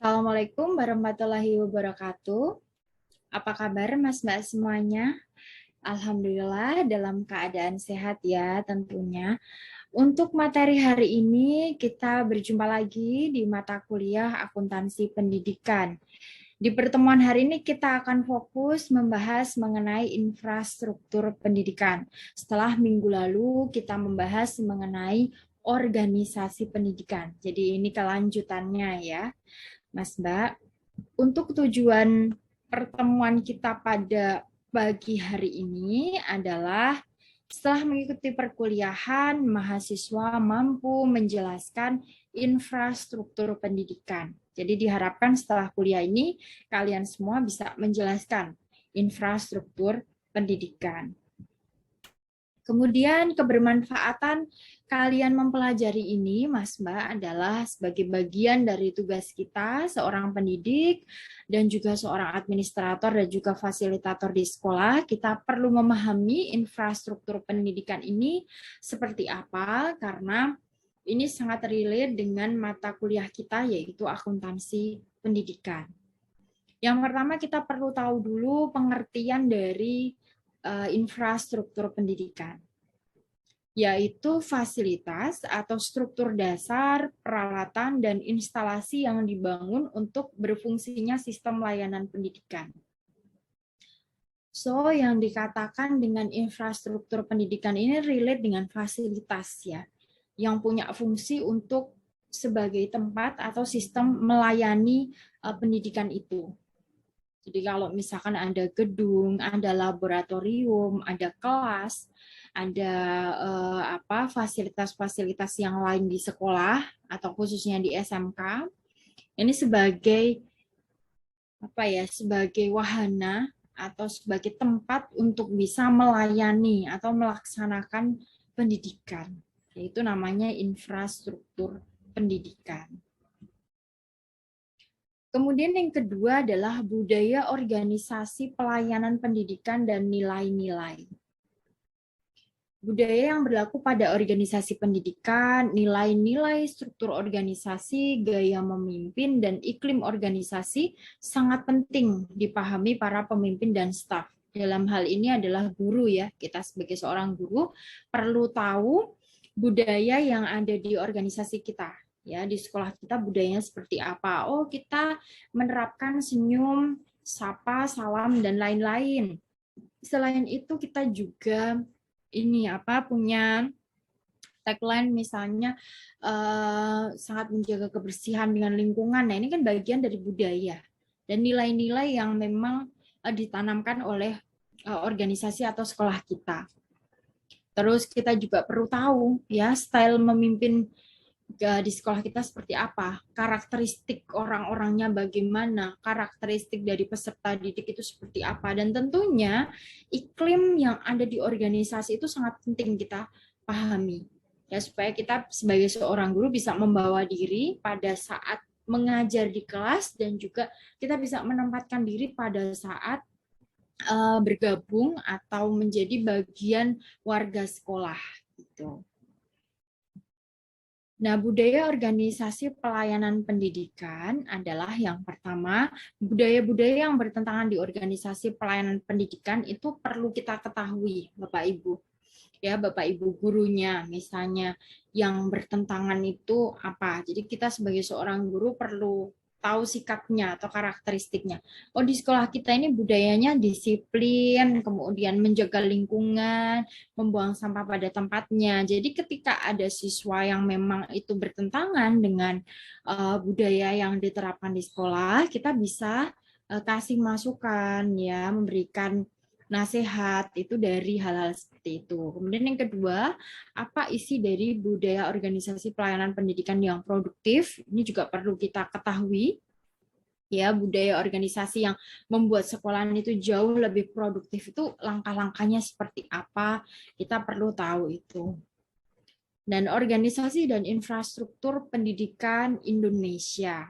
Assalamualaikum warahmatullahi wabarakatuh. Apa kabar Mas Mbak semuanya? Alhamdulillah dalam keadaan sehat ya tentunya. Untuk materi hari ini kita berjumpa lagi di mata kuliah akuntansi pendidikan. Di pertemuan hari ini kita akan fokus membahas mengenai infrastruktur pendidikan. Setelah minggu lalu kita membahas mengenai organisasi pendidikan. Jadi ini kelanjutannya ya, Mas Mbak. Untuk tujuan pertemuan kita pada pagi hari ini adalah setelah mengikuti perkuliahan, mahasiswa mampu menjelaskan infrastruktur pendidikan. Jadi diharapkan setelah kuliah ini kalian semua bisa menjelaskan infrastruktur pendidikan. Kemudian kebermanfaatan kalian mempelajari ini, Mas Mbak, adalah sebagai bagian dari tugas kita seorang pendidik dan juga seorang administrator dan juga fasilitator di sekolah. Kita perlu memahami infrastruktur pendidikan ini seperti apa, karena ini sangat relate dengan mata kuliah kita, yaitu akuntansi pendidikan. Yang pertama kita perlu tahu dulu pengertian dari infrastruktur pendidikan, yaitu fasilitas atau struktur dasar, peralatan, dan instalasi yang dibangun untuk berfungsinya sistem layanan pendidikan. So, yang dikatakan dengan infrastruktur pendidikan ini relate dengan fasilitas ya, yang punya fungsi untuk sebagai tempat atau sistem melayani pendidikan itu. Jadi kalau misalkan ada gedung, ada laboratorium, ada kelas, ada fasilitas-fasilitas yang lain di sekolah atau khususnya di SMK, ini sebagai sebagai wahana atau sebagai tempat untuk bisa melayani atau melaksanakan pendidikan, yaitu namanya infrastruktur pendidikan. Kemudian yang kedua adalah budaya organisasi pelayanan pendidikan dan nilai-nilai. Budaya yang berlaku pada organisasi pendidikan, nilai-nilai struktur organisasi, gaya memimpin, dan iklim organisasi sangat penting dipahami para pemimpin dan staf. Dalam hal ini adalah guru ya, kita sebagai seorang guru perlu tahu budaya yang ada di organisasi kita. Ya, di sekolah kita budayanya seperti apa? Oh, kita menerapkan senyum, sapa, salam, dan lain-lain. Selain itu kita juga punya tagline misalnya sangat menjaga kebersihan dengan lingkungan. Nah, ini kan bagian dari budaya dan nilai-nilai yang memang ditanamkan oleh organisasi atau sekolah kita. Terus kita juga perlu tahu ya style memimpin di sekolah kita seperti apa, karakteristik orang-orangnya bagaimana, karakteristik dari peserta didik itu seperti apa, dan tentunya iklim yang ada di organisasi itu sangat penting kita pahami ya, supaya kita sebagai seorang guru bisa membawa diri pada saat mengajar di kelas dan juga kita bisa menempatkan diri pada saat bergabung atau menjadi bagian warga sekolah gitu. Nah, budaya organisasi pelayanan pendidikan adalah yang pertama, budaya-budaya yang bertentangan di organisasi pelayanan pendidikan itu perlu kita ketahui, Bapak Ibu. Ya, Bapak Ibu gurunya misalnya yang bertentangan itu apa. Jadi kita sebagai seorang guru perlu tahu sikapnya atau karakteristiknya. Oh, di sekolah kita ini budayanya disiplin, kemudian menjaga lingkungan, membuang sampah pada tempatnya. Jadi ketika ada siswa yang memang itu bertentangan dengan budaya yang diterapkan di sekolah, kita bisa kasih masukan ya, memberikan nasihat itu dari hal-hal seperti itu. Kemudian yang kedua, apa isi dari budaya organisasi pelayanan pendidikan yang produktif? Ini juga perlu kita ketahui. Ya, budaya organisasi yang membuat sekolahan itu jauh lebih produktif itu langkah-langkahnya seperti apa? Kita perlu tahu itu. Dan organisasi dan infrastruktur pendidikan Indonesia.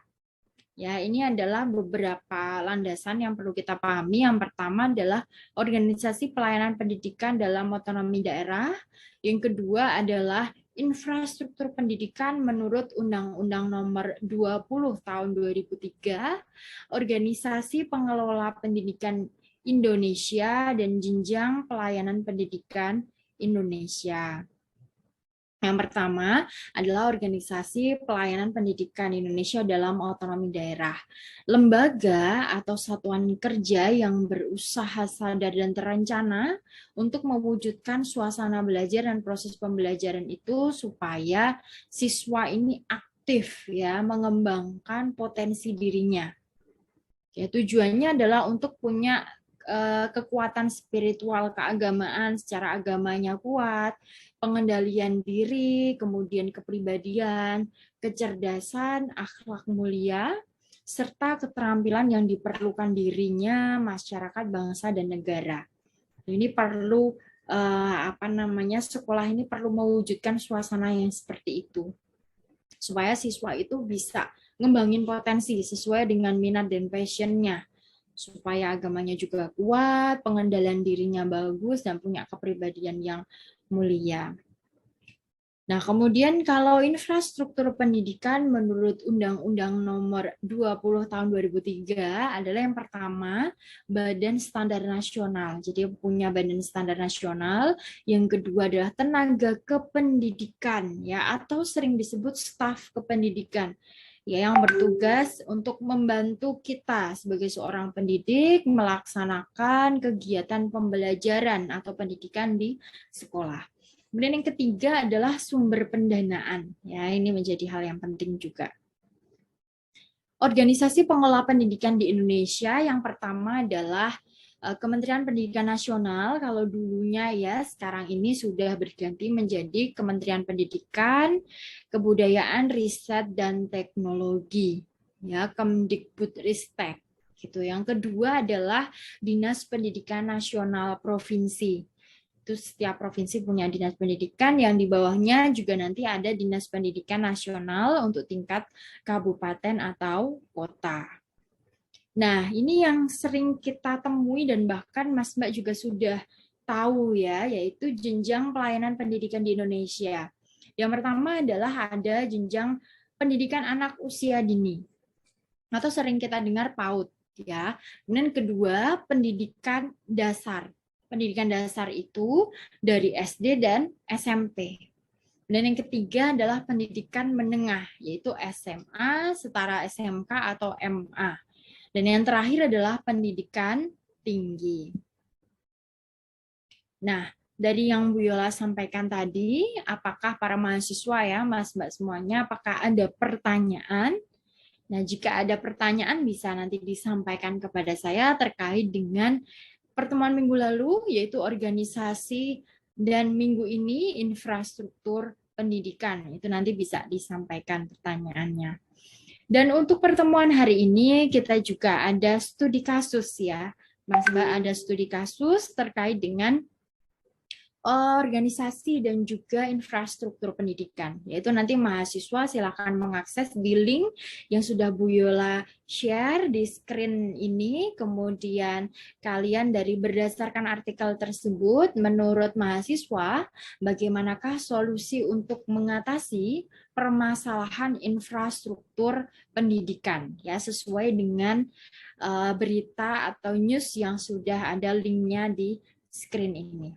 Ya, ini adalah beberapa landasan yang perlu kita pahami. Yang pertama adalah organisasi pelayanan pendidikan dalam otonomi daerah. Yang kedua adalah infrastruktur pendidikan menurut Undang-Undang Nomor 20 Tahun 2003, Organisasi Pengelola Pendidikan Indonesia dan Jenjang Pelayanan Pendidikan Indonesia. Yang pertama adalah Organisasi Pelayanan Pendidikan Indonesia dalam Otonomi Daerah. Lembaga atau satuan kerja yang berusaha sadar dan terencana untuk mewujudkan suasana belajar dan proses pembelajaran itu supaya siswa ini aktif ya, mengembangkan potensi dirinya. Ya, tujuannya adalah untuk punya kekuatan spiritual keagamaan, secara agamanya kuat, pengendalian diri, kemudian kepribadian, kecerdasan, akhlak mulia, serta keterampilan yang diperlukan dirinya, masyarakat, bangsa, dan negara. Ini perlu sekolah ini perlu mewujudkan suasana yang seperti itu supaya siswa itu bisa ngembangin potensi sesuai dengan minat dan passionnya, supaya agamanya juga kuat, pengendalian dirinya bagus, dan punya kepribadian yang mulia. Nah, kemudian kalau infrastruktur pendidikan menurut Undang-Undang Nomor 20 Tahun 2003 adalah yang pertama, Badan Standar Nasional. Jadi punya Badan Standar Nasional. Yang kedua adalah tenaga kependidikan, ya, atau sering disebut staf kependidikan, ya, yang bertugas untuk membantu kita sebagai seorang pendidik melaksanakan kegiatan pembelajaran atau pendidikan di sekolah. Kemudian yang ketiga adalah sumber pendanaan. Ya, ini menjadi hal yang penting juga. Organisasi pengelola pendidikan di Indonesia yang pertama adalah Kementerian Pendidikan Nasional. Kalau dulunya ya, sekarang ini sudah berganti menjadi Kementerian Pendidikan, Kebudayaan, Riset dan Teknologi. Ya, Kemdikbudristek. Gitu. Yang kedua adalah Dinas Pendidikan Nasional Provinsi. Itu setiap provinsi punya dinas pendidikan, yang di bawahnya juga nanti ada dinas pendidikan nasional untuk tingkat kabupaten atau kota. Nah, ini yang sering kita temui dan bahkan Mas Mbak juga sudah tahu ya, yaitu jenjang pelayanan pendidikan di Indonesia. Yang pertama adalah ada jenjang pendidikan anak usia dini, atau sering kita dengar PAUD ya. Kemudian kedua, pendidikan dasar. Pendidikan dasar itu dari SD dan SMP. Dan yang ketiga adalah pendidikan menengah, yaitu SMA, setara SMK atau MA. Dan yang terakhir adalah pendidikan tinggi. Nah, dari yang Bu Yola sampaikan tadi, apakah para mahasiswa ya, Mas Mbak semuanya, apakah ada pertanyaan? Nah, jika ada pertanyaan bisa nanti disampaikan kepada saya terkait dengan pertemuan minggu lalu, yaitu organisasi, dan minggu ini infrastruktur pendidikan. Itu nanti bisa disampaikan pertanyaannya. Dan untuk pertemuan hari ini kita juga ada studi kasus ya. Mas Mbak, ada studi kasus terkait dengan organisasi dan juga infrastruktur pendidikan. Yaitu nanti mahasiswa silakan mengakses di link yang sudah Bu Yola share di screen ini. Kemudian kalian dari berdasarkan artikel tersebut, menurut mahasiswa, bagaimanakah solusi untuk mengatasi permasalahan infrastruktur pendidikan, ya, sesuai dengan berita atau news yang sudah ada linknya di screen ini.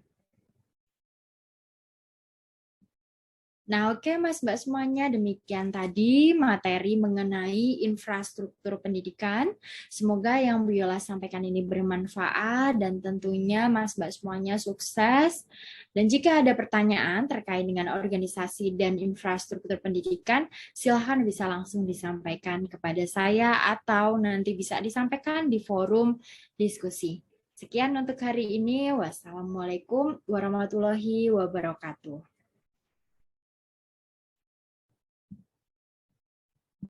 Nah, oke Mas Mbak semuanya, demikian tadi materi mengenai infrastruktur pendidikan. Semoga yang Bu Yola sampaikan ini bermanfaat dan tentunya Mas Mbak semuanya sukses. Dan jika ada pertanyaan terkait dengan organisasi dan infrastruktur pendidikan, silahkan bisa langsung disampaikan kepada saya atau nanti bisa disampaikan di forum diskusi. Sekian untuk hari ini. Wassalamualaikum warahmatullahi wabarakatuh.